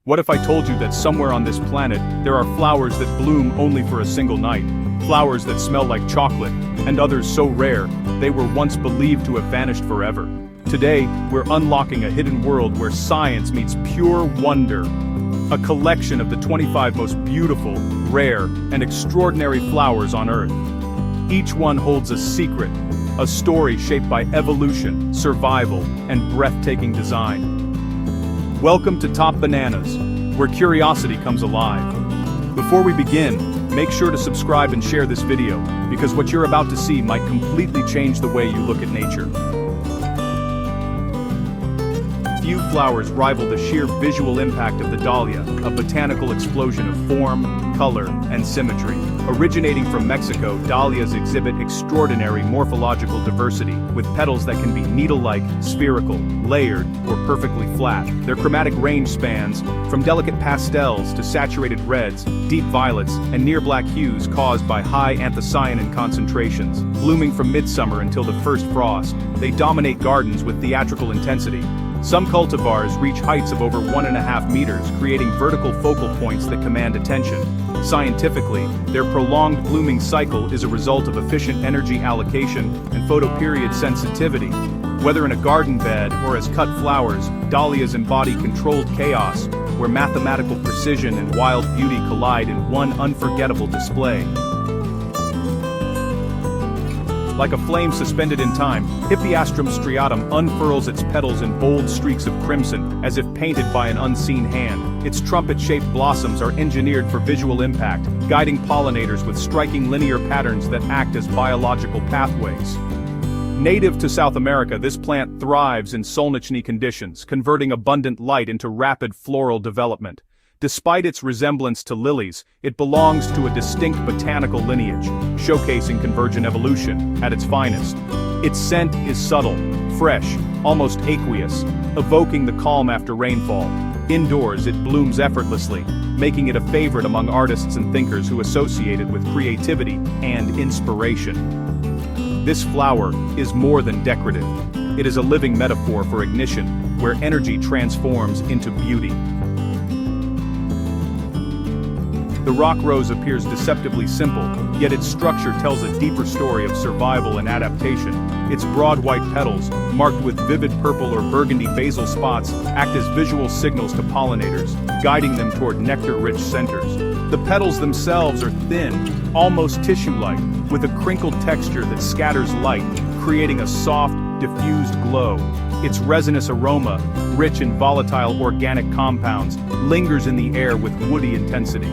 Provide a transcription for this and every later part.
What if I told you that somewhere on this planet, there are flowers that bloom only for a single night? Flowers that smell like chocolate, and others so rare, they were once believed to have vanished forever. Today, we're unlocking a hidden world where science meets pure wonder. A collection of the 25 most beautiful, rare, and extraordinary flowers on Earth. Each one holds a secret, a story shaped by evolution, survival, and breathtaking design. Welcome to Top Bananas, where curiosity comes alive. Before we begin, make sure to subscribe and share this video, because what you're about to see might completely change the way you look at nature. Few flowers rival the sheer visual impact of the dahlia, a botanical explosion of form, color, and symmetry. Originating from Mexico, dahlias exhibit extraordinary morphological diversity, with petals that can be needle-like, spherical, layered, or perfectly flat. Their chromatic range spans from delicate pastels to saturated reds, deep violets, and near-black hues caused by high anthocyanin concentrations. Blooming from midsummer until the first frost, they dominate gardens with theatrical intensity. Some cultivars reach heights of over 1.5 meters, creating vertical focal points that command attention. Scientifically, their prolonged blooming cycle is a result of efficient energy allocation and photoperiod sensitivity. Whether in a garden bed or as cut flowers, dahlias embody controlled chaos, where mathematical precision and wild beauty collide in one unforgettable display. Like a flame suspended in time, Hippeastrum striatum unfurls its petals in bold streaks of crimson, as if painted by an unseen hand. Its trumpet-shaped blossoms are engineered for visual impact, guiding pollinators with striking linear patterns that act as biological pathways. Native to South America, this plant thrives in solnični conditions, converting abundant light into rapid floral development. Despite its resemblance to lilies, it belongs to a distinct botanical lineage, showcasing convergent evolution at its finest. Its scent is subtle, fresh, almost aqueous, evoking the calm after rainfall. Indoors, it blooms effortlessly, making it a favorite among artists and thinkers who associate it with creativity and inspiration. This flower is more than decorative. It is a living metaphor for ignition, where energy transforms into beauty. The rock rose appears deceptively simple, yet its structure tells a deeper story of survival and adaptation. Its broad white petals, marked with vivid purple or burgundy basal spots, act as visual signals to pollinators, guiding them toward nectar-rich centers. The petals themselves are thin, almost tissue-like, with a crinkled texture that scatters light, creating a soft, diffused glow. Its resinous aroma, rich in volatile organic compounds, lingers in the air with woody intensity.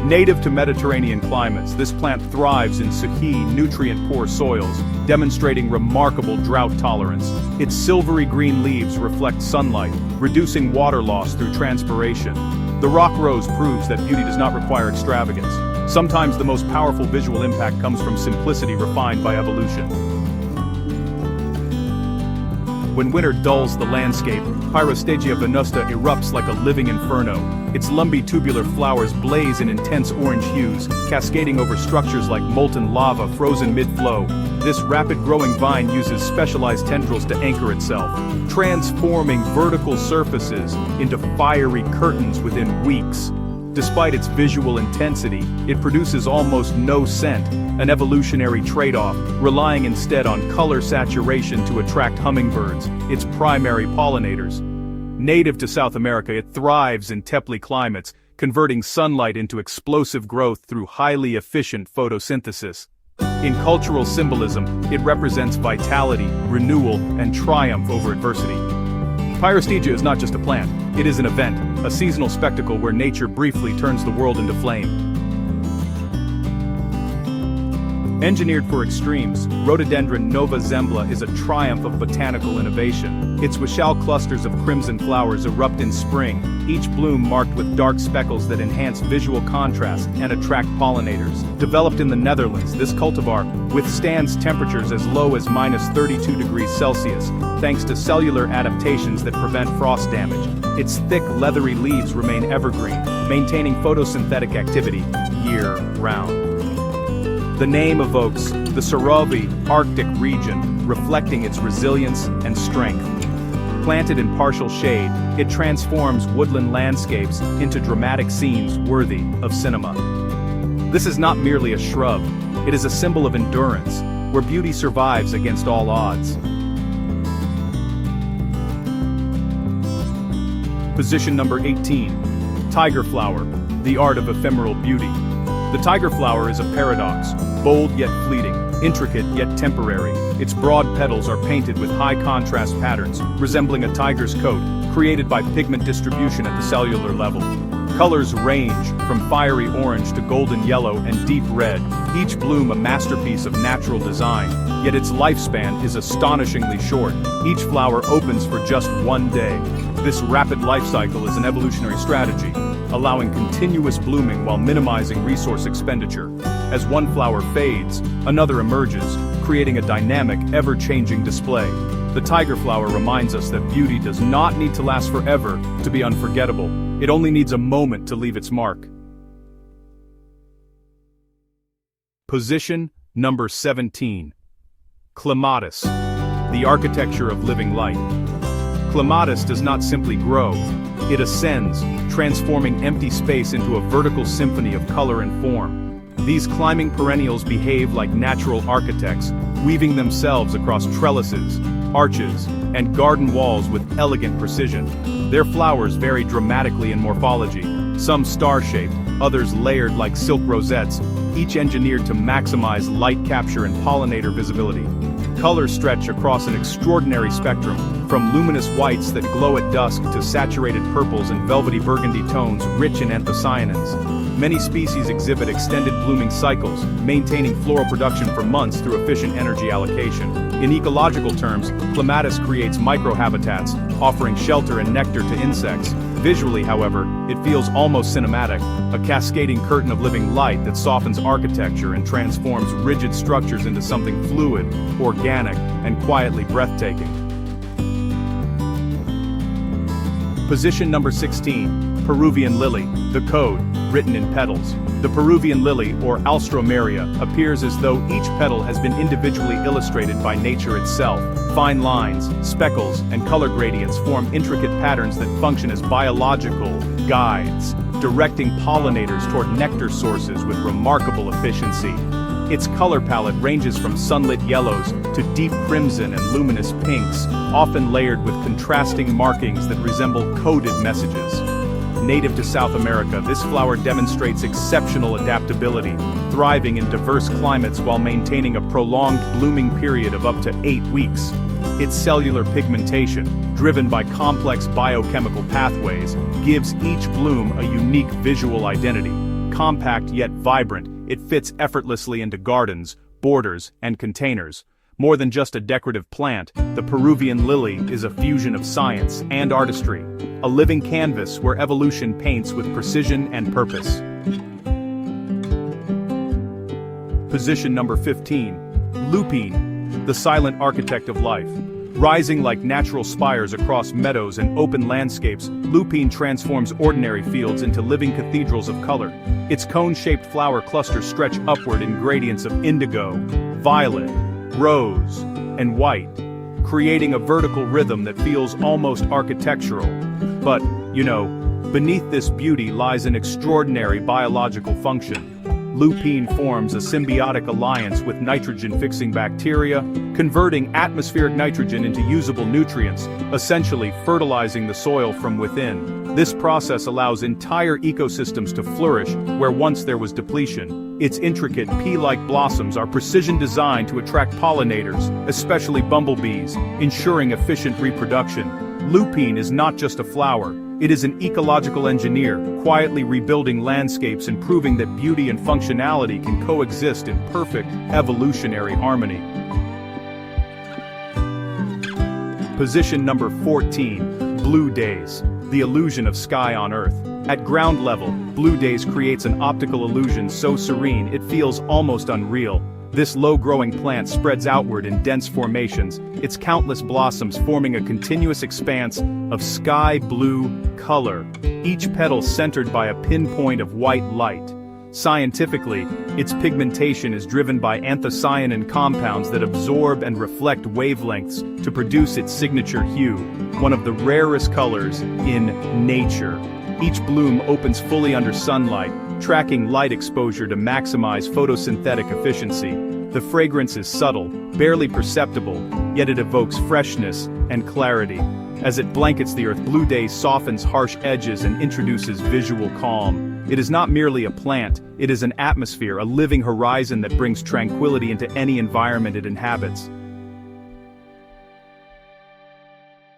Native to Mediterranean climates, this plant thrives in suhi, nutrient-poor soils, demonstrating remarkable drought tolerance. Its silvery green leaves reflect sunlight, reducing water loss through transpiration. The rock rose proves that beauty does not require extravagance. Sometimes the most powerful visual impact comes from simplicity refined by evolution. When winter dulls the landscape, Pyrostegia venusta erupts like a living inferno. Its lumpy tubular flowers blaze in intense orange hues, cascading over structures like molten lava frozen mid-flow. This rapid-growing vine uses specialized tendrils to anchor itself, transforming vertical surfaces into fiery curtains within weeks. Despite its visual intensity, it produces almost no scent, an evolutionary trade-off, relying instead on color saturation to attract hummingbirds, its primary pollinators. Native to South America, it thrives in tepid climates, converting sunlight into explosive growth through highly efficient photosynthesis. In cultural symbolism, it represents vitality, renewal, and triumph over adversity. Pyrostegia is not just a plant, it is an event, a seasonal spectacle where nature briefly turns the world into flame. Engineered for extremes, Rhododendron nova zembla is a triumph of botanical innovation. Its wischal clusters of crimson flowers erupt in spring, each bloom marked with dark speckles that enhance visual contrast and attract pollinators. Developed in the Netherlands, this cultivar withstands temperatures as low as -32 degrees Celsius, thanks to cellular adaptations that prevent frost damage. Its thick, leathery leaves remain evergreen, maintaining photosynthetic activity year-round. The name evokes the Surovi Arctic region, reflecting its resilience and strength. Planted in partial shade, it transforms woodland landscapes into dramatic scenes worthy of cinema. This is not merely a shrub, it is a symbol of endurance, where beauty survives against all odds. Position number 18. Tiger flower, the art of ephemeral beauty. The tiger flower is a paradox, bold yet fleeting, intricate yet temporary. Its broad petals are painted with high-contrast patterns, resembling a tiger's coat, created by pigment distribution at the cellular level. Colors range from fiery orange to golden yellow and deep red, each bloom a masterpiece of natural design, yet its lifespan is astonishingly short. Each flower opens for just one day. This rapid life cycle is an evolutionary strategy, allowing continuous blooming while minimizing resource expenditure. As one flower fades, another emerges, creating a dynamic, ever-changing display. The tiger flower reminds us that beauty does not need to last forever to be unforgettable. It only needs a moment to leave its mark. Position number 17. Clematis, the architecture of living light. Clematis does not simply grow, it ascends, transforming empty space into a vertical symphony of color and form. These climbing perennials behave like natural architects, weaving themselves across trellises, arches, and garden walls with elegant precision. Their flowers vary dramatically in morphology, some star-shaped, others layered like silk rosettes, each engineered to maximize light capture and pollinator visibility. Colors stretch across an extraordinary spectrum, from luminous whites that glow at dusk to saturated purples and velvety burgundy tones rich in anthocyanins. Many species exhibit extended blooming cycles, maintaining floral production for months through efficient energy allocation. In ecological terms, clematis creates microhabitats, offering shelter and nectar to insects. Visually, however, it feels almost cinematic, a cascading curtain of living light that softens architecture and transforms rigid structures into something fluid, organic, and quietly breathtaking. Position number 16. Peruvian lily, the code, written in petals. The Peruvian lily, or Alstroemeria, appears as though each petal has been individually illustrated by nature itself. Fine lines, speckles, and color gradients form intricate patterns that function as biological guides, directing pollinators toward nectar sources with remarkable efficiency. Its color palette ranges from sunlit yellows to deep crimson and luminous pinks, often layered with contrasting markings that resemble coded messages. Native to South America, this flower demonstrates exceptional adaptability, thriving in diverse climates while maintaining a prolonged blooming period of up to 8 weeks. Its cellular pigmentation, driven by complex biochemical pathways, gives each bloom a unique visual identity. Compact yet vibrant, it fits effortlessly into gardens, borders, and containers. More than just a decorative plant, the Peruvian lily is a fusion of science and artistry, a living canvas where evolution paints with precision and purpose. Position number 15. Lupine, the silent architect of life. Rising like natural spires across meadows and open landscapes, lupine transforms ordinary fields into living cathedrals of color. Its cone-shaped flower clusters stretch upward in gradients of indigo, violet, rose, and white, creating a vertical rhythm that feels almost architectural. But, beneath this beauty lies an extraordinary biological function. Lupine forms a symbiotic alliance with nitrogen-fixing bacteria, converting atmospheric nitrogen into usable nutrients, essentially fertilizing the soil from within. This process allows entire ecosystems to flourish where once there was depletion. Its intricate pea-like blossoms are precision-designed to attract pollinators, especially bumblebees, ensuring efficient reproduction. Lupine is not just a flower. It is an ecological engineer, quietly rebuilding landscapes and proving that beauty and functionality can coexist in perfect, evolutionary harmony. Position number 14. Blue days, the illusion of sky on Earth. At ground level, blue days creates an optical illusion so serene it feels almost unreal. This low-growing plant spreads outward in dense formations, its countless blossoms forming a continuous expanse of sky blue color, each petal centered by a pinpoint of white light. Scientifically, its pigmentation is driven by anthocyanin compounds that absorb and reflect wavelengths to produce its signature hue, one of the rarest colors in nature. Each bloom opens fully under sunlight, tracking light exposure to maximize photosynthetic efficiency. The fragrance is subtle, barely perceptible, yet it evokes freshness and clarity. As it blankets the earth, Blue Day softens harsh edges and introduces visual calm. It is not merely a plant, it is an atmosphere, a living horizon that brings tranquility into any environment it inhabits.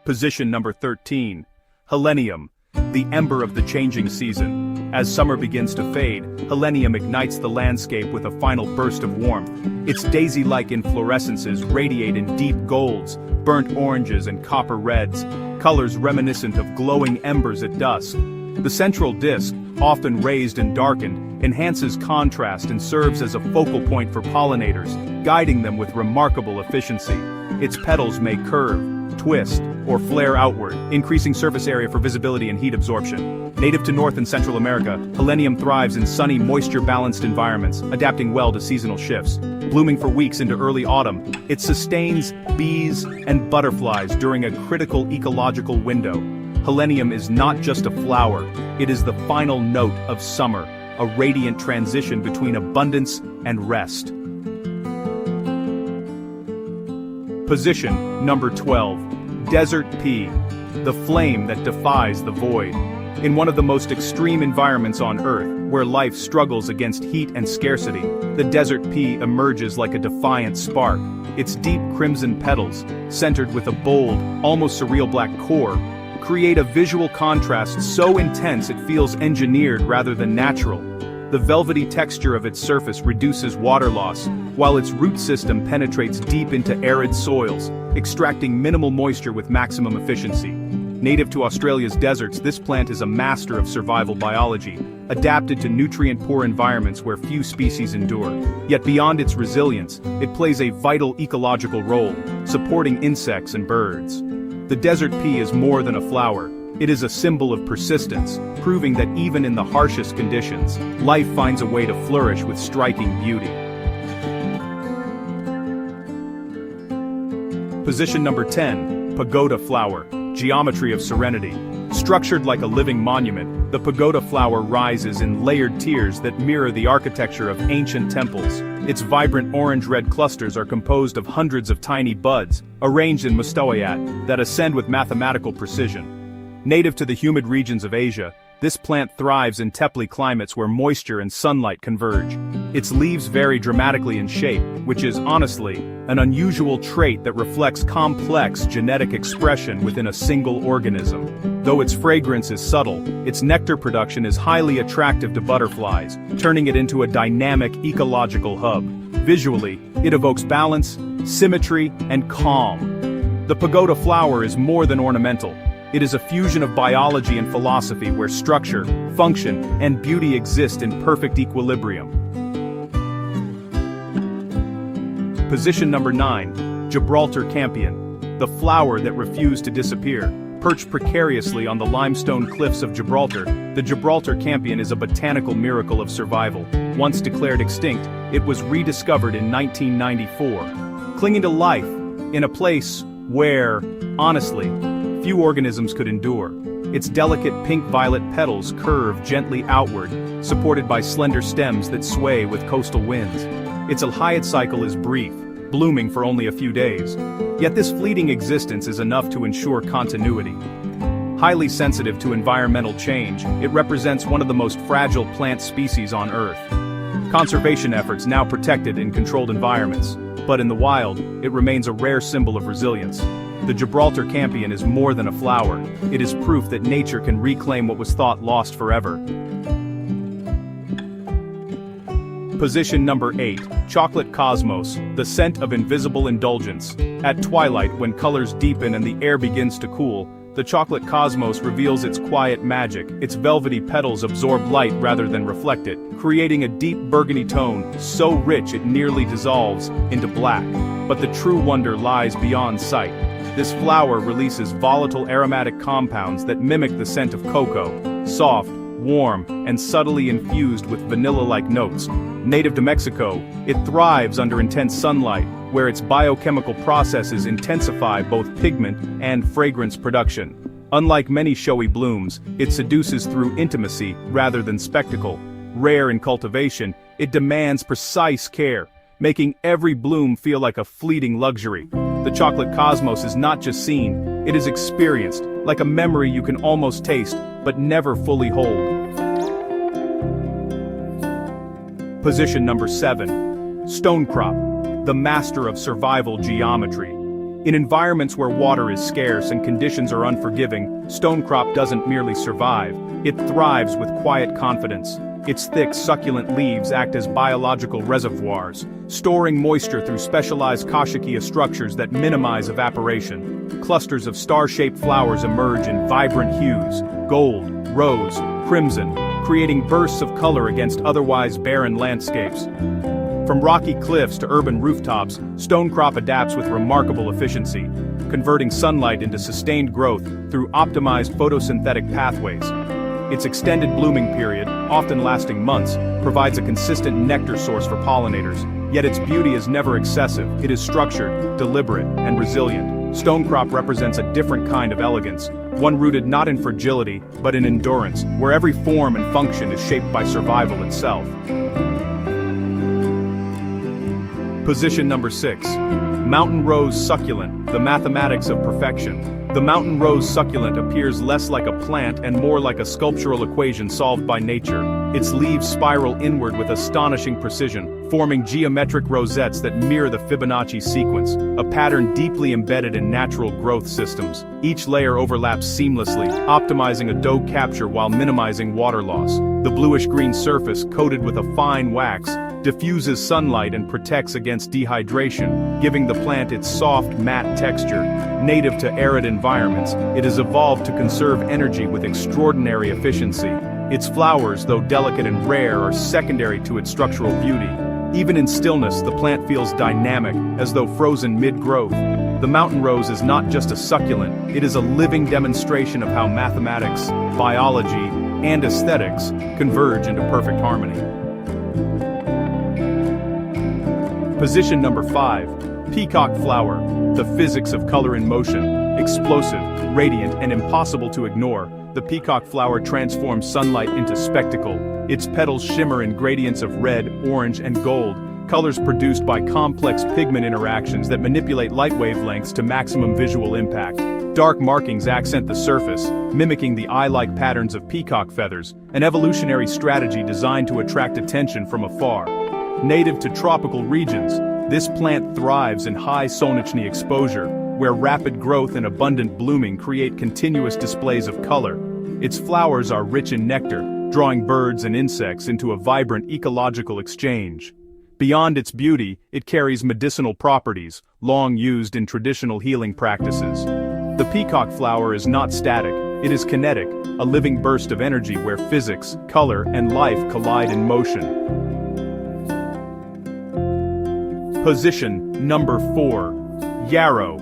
Position number 13. Helenium, the ember of the changing season. As summer begins to fade, helenium ignites the landscape with a final burst of warmth. Its daisy-like inflorescences radiate in deep golds, burnt oranges and copper reds, colors reminiscent of glowing embers at dusk. The central disc, often raised and darkened, enhances contrast and serves as a focal point for pollinators, guiding them with remarkable efficiency. Its petals may curve, twist, or flare outward, increasing surface area for visibility and heat absorption. Native to North and Central America, helenium thrives in sunny, moisture-balanced environments, adapting well to seasonal shifts. Blooming for weeks into early autumn, it sustains bees and butterflies during a critical ecological window. Helenium is not just a flower, it is the final note of summer, a radiant transition between abundance and rest. Position number 12. Desert pea, the flame that defies the void. In one of the most extreme environments on Earth, where life struggles against heat and scarcity, the desert pea emerges like a defiant spark. Its deep crimson petals, centered with a bold, almost surreal black core, create a visual contrast so intense it feels engineered rather than natural. The velvety texture of its surface reduces water loss, while its root system penetrates deep into arid soils, extracting minimal moisture with maximum efficiency. Native to Australia's deserts, this plant is a master of survival biology, adapted to nutrient-poor environments where few species endure. Yet beyond its resilience, it plays a vital ecological role, supporting insects and birds. The desert pea is more than a flower. It is a symbol of persistence, proving that even in the harshest conditions, life finds a way to flourish with striking beauty. Position number 10. Pagoda flower, geometry of serenity. Structured like a living monument, the pagoda flower rises in layered tiers that mirror the architecture of ancient temples. Its vibrant orange-red clusters are composed of hundreds of tiny buds, arranged in mustawiyat, that ascend with mathematical precision. Native to the humid regions of Asia, this plant thrives in tepid climates where moisture and sunlight converge. Its leaves vary dramatically in shape, which is, honestly, an unusual trait that reflects complex genetic expression within a single organism. Though its fragrance is subtle, its nectar production is highly attractive to butterflies, turning it into a dynamic ecological hub. Visually, it evokes balance, symmetry, and calm. The pagoda flower is more than ornamental. It is a fusion of biology and philosophy where structure, function, and beauty exist in perfect equilibrium. Position number 9. Gibraltar campion, the flower that refused to disappear. Perched precariously on the limestone cliffs of Gibraltar, the Gibraltar campion is a botanical miracle of survival. Once declared extinct, it was rediscovered in 1994. Clinging to life, in a place where, honestly, few organisms could endure. Its delicate pink-violet petals curve gently outward, supported by slender stems that sway with coastal winds. Its alhayat cycle is brief, blooming for only a few days. Yet this fleeting existence is enough to ensure continuity. Highly sensitive to environmental change, it represents one of the most fragile plant species on Earth. Conservation efforts now protected in controlled environments, but in the wild, it remains a rare symbol of resilience. The Gibraltar campion is more than a flower. It is proof that nature can reclaim what was thought lost forever. Position number 8. Chocolate cosmos, the scent of invisible indulgence. At twilight, when colors deepen and the air begins to cool, the chocolate cosmos reveals its quiet magic. Its velvety petals absorb light rather than reflect it, creating a deep burgundy tone so rich it nearly dissolves into black. But the true wonder lies beyond sight. This flower releases volatile aromatic compounds that mimic the scent of cocoa, soft, warm, and subtly infused with vanilla-like notes. Native to Mexico, it thrives under intense sunlight, where its biochemical processes intensify both pigment and fragrance production. Unlike many showy blooms, it seduces through intimacy rather than spectacle. Rare in cultivation, it demands precise care, making every bloom feel like a fleeting luxury. The chocolate cosmos is not just seen, it is experienced, like a memory you can almost taste, but never fully hold. Position number 7. Stonecrop, the master of survival geometry. In environments where water is scarce and conditions are unforgiving, stonecrop doesn't merely survive, it thrives with quiet confidence. Its thick, succulent leaves act as biological reservoirs, storing moisture through specialized kochia structures that minimize evaporation. Clusters of star-shaped flowers emerge in vibrant hues, gold, rose, crimson, creating bursts of color against otherwise barren landscapes. From rocky cliffs to urban rooftops, stonecrop adapts with remarkable efficiency, converting sunlight into sustained growth through optimized photosynthetic pathways. Its extended blooming period, often lasting months, provides a consistent nectar source for pollinators, yet its beauty is never excessive. It is structured, deliberate, and resilient. Stonecrop represents a different kind of elegance, one rooted not in fragility, but in endurance, where every form and function is shaped by survival itself. Position number 6. Mountain Rose Succulent, the mathematics of perfection. The mountain rose succulent appears less like a plant and more like a sculptural equation solved by nature. Its leaves spiral inward with astonishing precision, forming geometric rosettes that mirror the Fibonacci sequence, a pattern deeply embedded in natural growth systems. Each layer overlaps seamlessly, optimizing a dough capture while minimizing water loss. The bluish-green surface, coated with a fine wax, diffuses sunlight and protects against dehydration, giving the plant its soft, matte texture. Native to arid environments, it has evolved to conserve energy with extraordinary efficiency. Its flowers, though delicate and rare, are secondary to its structural beauty. Even in stillness, the plant feels dynamic, as though frozen mid-growth. The mountain rose is not just a succulent, it is a living demonstration of how mathematics, biology, and aesthetics converge into perfect harmony. Position number 5. Peacock flower, the physics of color in motion. Explosive, radiant, and impossible to ignore, the peacock flower transforms sunlight into spectacle. Its petals shimmer in gradients of red, orange, and gold, colors produced by complex pigment interactions that manipulate light wavelengths to maximum visual impact. Dark markings accent the surface, mimicking the eye-like patterns of peacock feathers, an evolutionary strategy designed to attract attention from afar. Native to tropical regions, this plant thrives in high Solnechny exposure, where rapid growth and abundant blooming create continuous displays of color. Its flowers are rich in nectar, drawing birds and insects into a vibrant ecological exchange. Beyond its beauty, it carries medicinal properties, long used in traditional healing practices. The peacock flower is not static, it is kinetic, a living burst of energy where physics, color, and life collide in motion. Position number 4. Yarrow,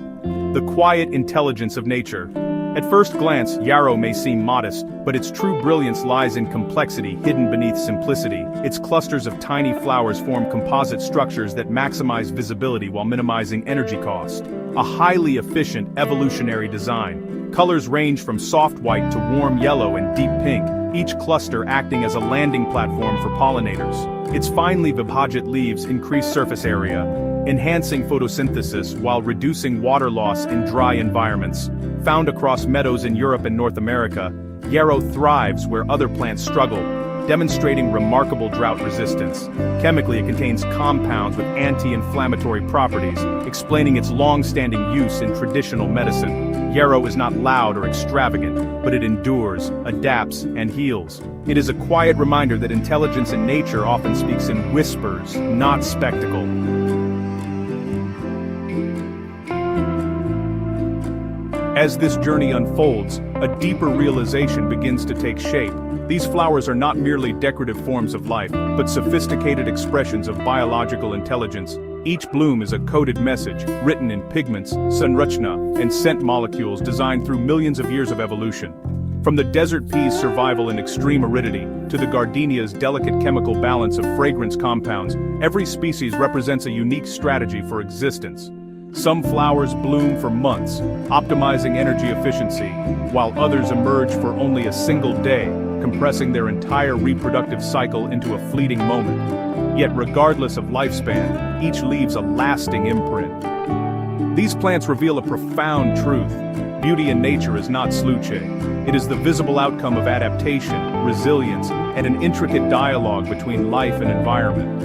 the quiet intelligence of nature. At first glance, yarrow may seem modest, but its true brilliance lies in complexity hidden beneath simplicity. Its clusters of tiny flowers form composite structures that maximize visibility while minimizing energy cost. A highly efficient evolutionary design. Colors range from soft white to warm yellow and deep pink, each cluster acting as a landing platform for pollinators. Its finely vibhajit leaves increase surface area, enhancing photosynthesis while reducing water loss in dry environments. Found across meadows in Europe and North America, yarrow thrives where other plants struggle, demonstrating remarkable drought resistance. Chemically, it contains compounds with anti-inflammatory properties, explaining its long-standing use in traditional medicine. Yarrow is not loud or extravagant, but it endures, adapts, and heals. It is a quiet reminder that intelligence in nature often speaks in whispers, not spectacle. As this journey unfolds, a deeper realization begins to take shape. These flowers are not merely decorative forms of life, but sophisticated expressions of biological intelligence. Each bloom is a coded message, written in pigments, sanrachna, and scent molecules designed through millions of years of evolution. From the desert pea's survival in extreme aridity, to the gardenia's delicate chemical balance of fragrance compounds, every species represents a unique strategy for existence. Some flowers bloom for months, optimizing energy efficiency, while others emerge for only a single day, compressing their entire reproductive cycle into a fleeting moment. Yet regardless of lifespan, each leaves a lasting imprint. These plants reveal a profound truth. Beauty in nature is not sluche. It is the visible outcome of adaptation, resilience, and an intricate dialogue between life and environment.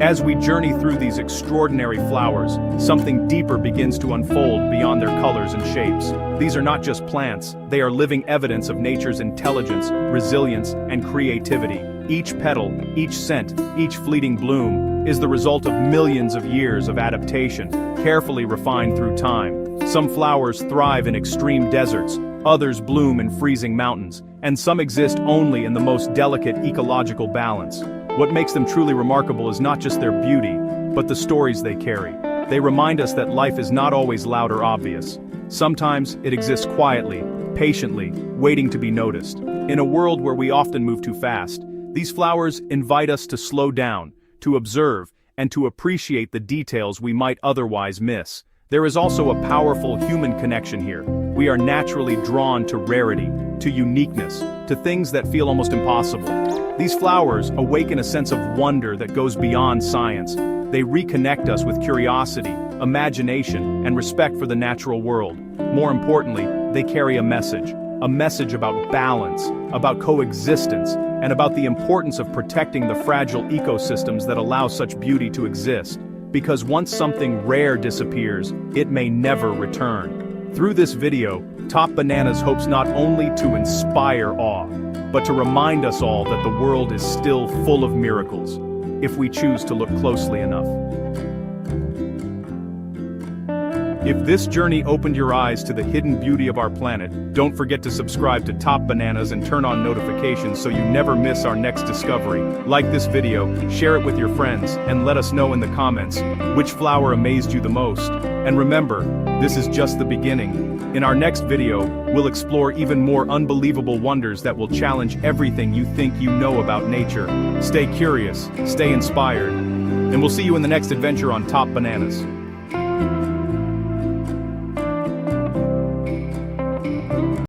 As we journey through these extraordinary flowers, something deeper begins to unfold beyond their colors and shapes. These are not just plants, they are living evidence of nature's intelligence, resilience, and creativity. Each petal, each scent, each fleeting bloom is the result of millions of years of adaptation, carefully refined through time. Some flowers thrive in extreme deserts, others bloom in freezing mountains, and some exist only in the most delicate ecological balance. What makes them truly remarkable is not just their beauty, but the stories they carry. They remind us that life is not always loud or obvious. Sometimes it exists quietly, patiently, waiting to be noticed. In a world where we often move too fast, these flowers invite us to slow down, to observe, and to appreciate the details we might otherwise miss. There is also a powerful human connection here. We are naturally drawn to rarity, to uniqueness, to things that feel almost impossible. These flowers awaken a sense of wonder that goes beyond science. They reconnect us with curiosity, imagination, and respect for the natural world. More importantly, they carry a message about balance, about coexistence, and about the importance of protecting the fragile ecosystems that allow such beauty to exist. Because once something rare disappears, it may never return. Through this video, Top Bananas hopes not only to inspire awe, but to remind us all that the world is still full of miracles, if we choose to look closely enough. If this journey opened your eyes to the hidden beauty of our planet, don't forget to subscribe to Top Bananas and turn on notifications so you never miss our next discovery. Like this video, share it with your friends, and let us know in the comments which flower amazed you the most. And remember, this is just the beginning. In our next video, we'll explore even more unbelievable wonders that will challenge everything you think you know about nature. Stay curious, stay inspired, and we'll see you in the next adventure on Top Bananas.